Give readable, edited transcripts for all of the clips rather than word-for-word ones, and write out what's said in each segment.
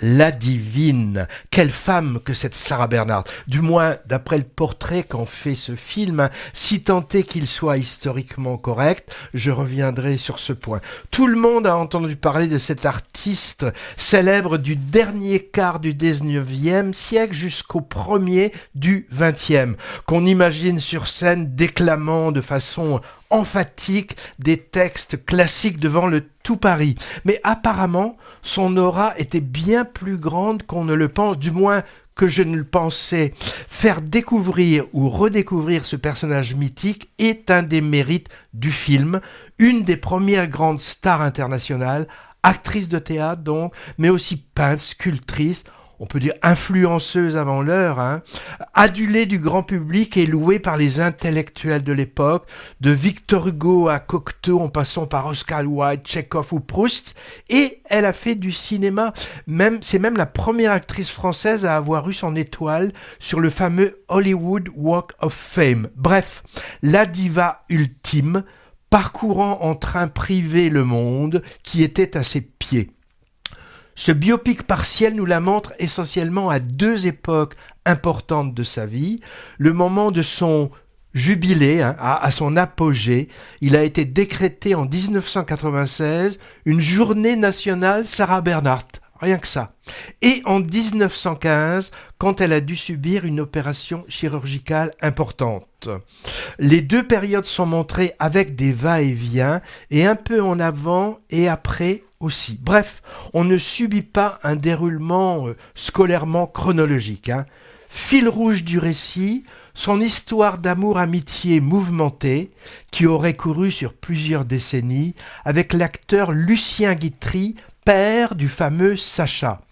La divine, quelle femme que cette Sarah Bernhardt, du moins d'après le portrait qu'en fait ce film, hein, si tant est qu'il soit historiquement correct, je reviendrai sur ce point. Tout le monde a entendu parler de cet artiste célèbre du dernier quart du 19e siècle jusqu'au premier du 20e, qu'on imagine sur scène déclamant de façon emphatique des textes classiques devant le tout Paris. Mais apparemment, son aura était bien plus grande qu'on ne le pense, du moins que je ne le pensais. Faire découvrir ou redécouvrir ce personnage mythique est un des mérites du film, une des premières grandes stars internationales, actrice de théâtre donc, mais aussi peintre, sculptrice, on peut dire influenceuse avant l'heure, hein, adulée du grand public et louée par les intellectuels de l'époque, de Victor Hugo à Cocteau en passant par Oscar Wilde, Tchekhov ou Proust, et elle a fait du cinéma. C'est même la première actrice française à avoir eu son étoile sur le fameux Hollywood Walk of Fame. Bref, la diva ultime, parcourant en train privé le monde qui était à ses pieds. Ce biopic partiel nous la montre essentiellement à deux époques importantes de sa vie. Le moment de son jubilé, hein, à son apogée, il a été décrété en 1996 une journée nationale Sarah Bernhardt. Rien que ça. Et en 1915, quand elle a dû subir une opération chirurgicale importante. Les deux périodes sont montrées avec des va-et-vient, et un peu en avant et après aussi. Bref, on ne subit pas un déroulement scolairement chronologique. Hein. Fil rouge du récit, son histoire d'amour-amitié mouvementée, qui aurait couru sur plusieurs décennies, avec l'acteur Lucien Guitry, père du fameux Sacha.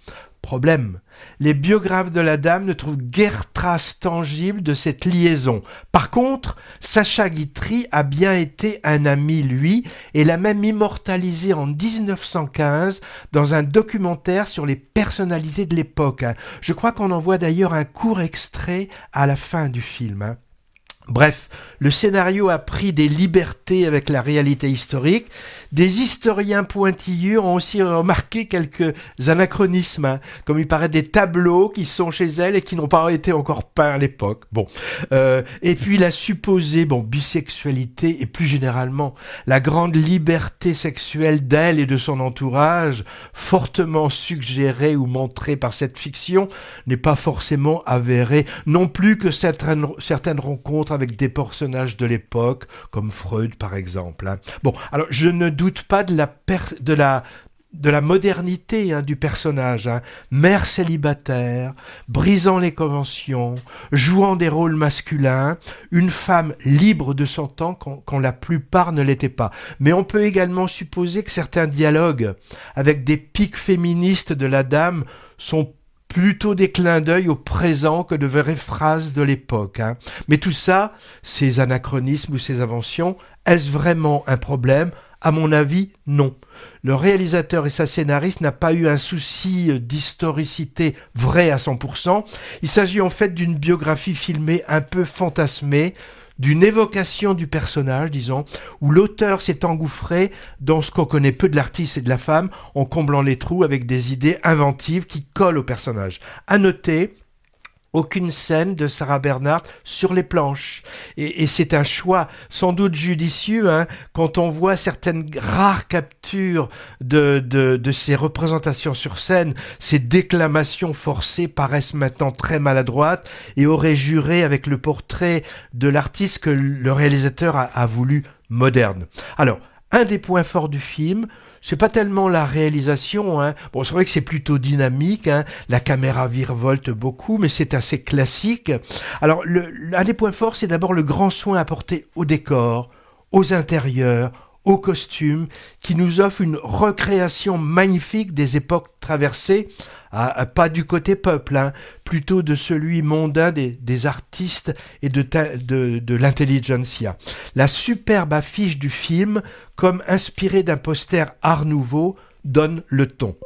Problème, les biographes de la dame ne trouvent guère trace tangible de cette liaison. Par contre, Sacha Guitry a bien été un ami, lui, et l'a même immortalisé en 1915 dans un documentaire sur les personnalités de l'époque. Je crois qu'on en voit d'ailleurs un court extrait à la fin du film. Bref, le scénario a pris des libertés avec la réalité historique. Des historiens pointilleux ont aussi remarqué quelques anachronismes, comme il paraît des tableaux qui sont chez elle et qui n'ont pas été encore peints à l'époque. Et puis la supposée bisexualité et plus généralement la grande liberté sexuelle d'elle et de son entourage, fortement suggérée ou montrée par cette fiction, n'est pas forcément avérée, non plus que certaines rencontres avec des personnages de l'époque, comme Freud par exemple. Hein. Alors je ne doute pas de la modernité du personnage, hein. Mère célibataire, brisant les conventions, jouant des rôles masculins, une femme libre de son temps quand la plupart ne l'étaient pas. Mais on peut également supposer que certains dialogues avec des pics féministes de la dame sont plutôt des clins d'œil au présent que de vraies phrases de l'époque. Hein. Mais tout ça, ces anachronismes ou ces inventions, est-ce vraiment un problème ? À mon avis, non. Le réalisateur et sa scénariste n'a pas eu un souci d'historicité vraie à 100%. Il s'agit en fait d'une biographie filmée un peu fantasmée, d'une évocation du personnage, disons, où l'auteur s'est engouffré dans ce qu'on connaît peu de l'artiste et de la femme, en comblant les trous avec des idées inventives qui collent au personnage. À noter, aucune scène de Sarah Bernhardt sur les planches. Et c'est un choix sans doute judicieux, hein, quand on voit certaines rares captures de ces représentations sur scène. Ces déclamations forcées paraissent maintenant très maladroites et auraient juré avec le portrait de l'artiste que le réalisateur a voulu moderne. Alors, un des points forts du film, c'est pas tellement la réalisation, hein. C'est vrai que c'est plutôt dynamique, hein. La caméra virevolte beaucoup, mais c'est assez classique. Alors, un des points forts, c'est d'abord le grand soin apporté au décor, aux intérieurs, aux costumes, qui nous offre une recréation magnifique des époques traversées, pas du côté peuple, hein, plutôt de celui mondain des artistes et de l'intelligentsia. La superbe affiche du film, comme inspirée d'un poster Art Nouveau, donne le ton.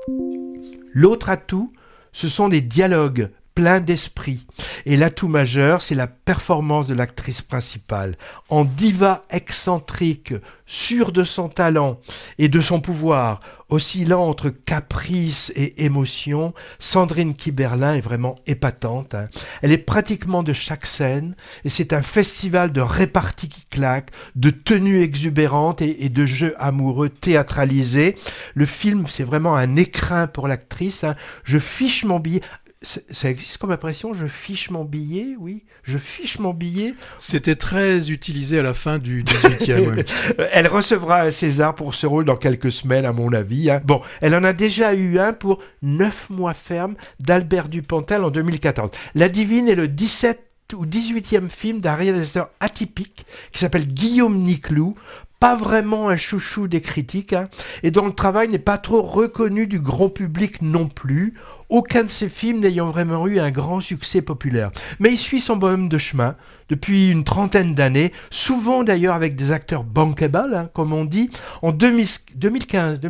L'autre atout, ce sont les dialogues plein d'esprit. Et l'atout majeur, c'est la performance de l'actrice principale. En diva excentrique, sûre de son talent et de son pouvoir, Oscillant entre caprice et émotion, Sandrine Kiberlin est vraiment épatante. Elle est pratiquement de chaque scène et c'est un festival de réparties qui claquent, de tenues exubérantes et de jeux amoureux théâtralisés. Le film, c'est vraiment un écrin pour l'actrice. Je fiche mon billet. Ça existe comme impression, je fiche mon billet, oui, je fiche mon billet. C'était très utilisé à la fin du 18e. Ouais. Elle recevra un César pour ce rôle dans quelques semaines, à mon avis. Bon, elle en a déjà eu un pour 9 mois ferme d'Albert Dupontel en 2014. La Divine est le 17 ou 18e film d'un réalisateur atypique qui s'appelle Guillaume Niclou, pas vraiment un chouchou des critiques, et dont le travail n'est pas trop reconnu du grand public non plus, aucun de ses films n'ayant vraiment eu un grand succès populaire. Mais il suit son bonhomme de chemin depuis une trentaine d'années, souvent d'ailleurs avec des acteurs bankable, comme on dit. En 2015,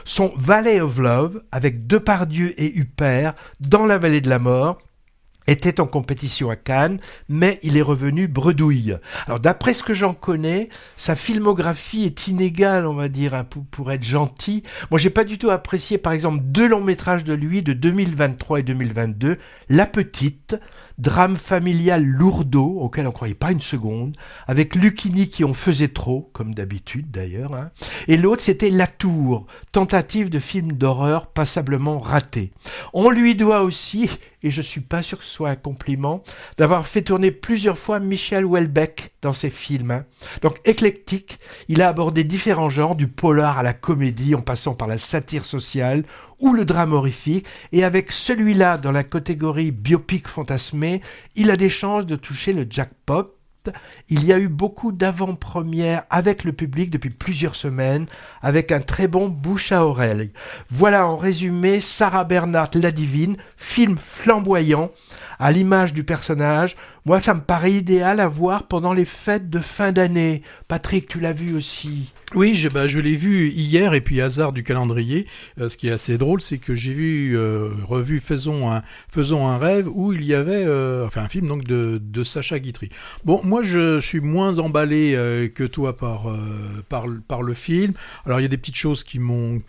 son Valley of Love, avec Depardieu et Huppert, dans la vallée de la mort, était en compétition à Cannes, mais il est revenu bredouille. Alors d'après ce que j'en connais, sa filmographie est inégale, on va dire, pour être gentil. Moi, j'ai pas du tout apprécié, par exemple, 2 longs métrages de lui de 2023 et 2022. La Petite, drame familial lourdeau, auquel on croyait pas une seconde, avec Lucchini qui en faisait trop, comme d'habitude d'ailleurs. Et l'autre, c'était La Tour, tentative de film d'horreur passablement raté. On lui doit aussi, et je suis pas sûr que ce soit un compliment, d'avoir fait tourner plusieurs fois Michel Houellebecq dans ses films. Donc éclectique, il a abordé différents genres, du polar à la comédie, en passant par la satire sociale ou le drame horrifique, et avec celui-là dans la catégorie biopic fantasmé, il a des chances de toucher le jackpot. Il y a eu beaucoup d'avant-premières avec le public depuis plusieurs semaines, avec un très bon bouche à oreille. Voilà en résumé Sarah Bernhardt, La Divine, film flamboyant, à l'image du personnage. Moi, ça me paraît idéal à voir pendant les fêtes de fin d'année. Patrick, tu l'as vu aussi? Oui, je l'ai vu hier, et puis hasard du calendrier, ce qui est assez drôle, c'est que j'ai revu Faisons un rêve, où il y avait un film donc de Sacha Guitry. Bon, moi je suis moins emballé que toi par le film. Alors il y a des petites choses qui m'ont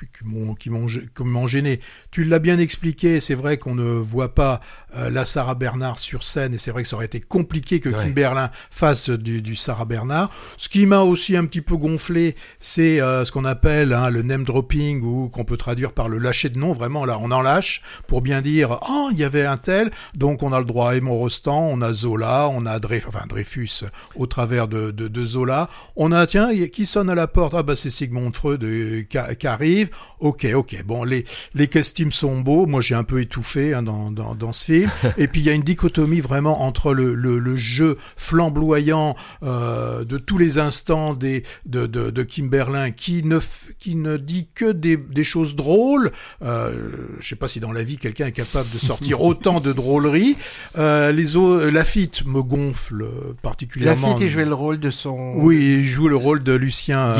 gêné. Tu l'as bien expliqué, c'est vrai qu'on ne voit pas la Sarah Bernhardt sur scène, et c'est vrai que ça aurait été compliqué que Kiberlin fasse du Sarah Bernhardt. Ce qui m'a aussi un petit peu gonflé, c'est ce qu'on appelle le name dropping, ou qu'on peut traduire par le lâcher de nom. Vraiment, là, on en lâche pour bien dire « Oh, il y avait un tel », donc on a le droit à Aymon Rostand, on a Zola, on a Dreyfus au travers de Zola. On a, tiens, qui sonne à la porte? Ah bah c'est Sigmund Freud qui arrive. Ok, bon, les costumes sont beaux, moi j'ai un peu étouffé dans ce film. Et puis il y a une dichotomie vraiment entre le jeu flamboyant de tous les instants de Kiberlin, qui ne dit que des choses drôles. Je sais pas si dans la vie quelqu'un est capable de sortir autant de drôleries. Lafitte me gonfle particulièrement. Lafitte, il jouait le rôle de son... Oui, il joue le rôle de Lucien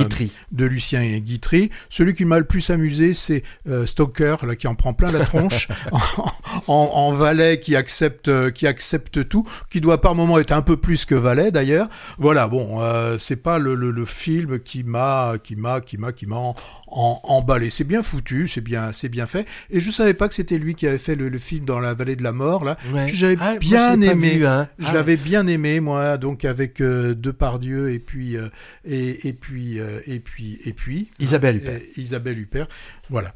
Guitry. Celui qui m'a le plus amusé, c'est Stoker, là, qui en prend plein la tronche, en valet qui accepte tout, qui doit par moment être un peu plus que valet d'ailleurs. Voilà, bon, c'est pas le film qui m'a emballé. C'est bien foutu, c'est bien fait. Et je savais pas que c'était lui qui avait fait le film dans la vallée de la mort, là. Ouais. Que j'avais bien aimé. Je l'avais bien aimé, moi, donc avec Depardieu et puis Isabelle Huppert. Isabelle Huppert. Voilà.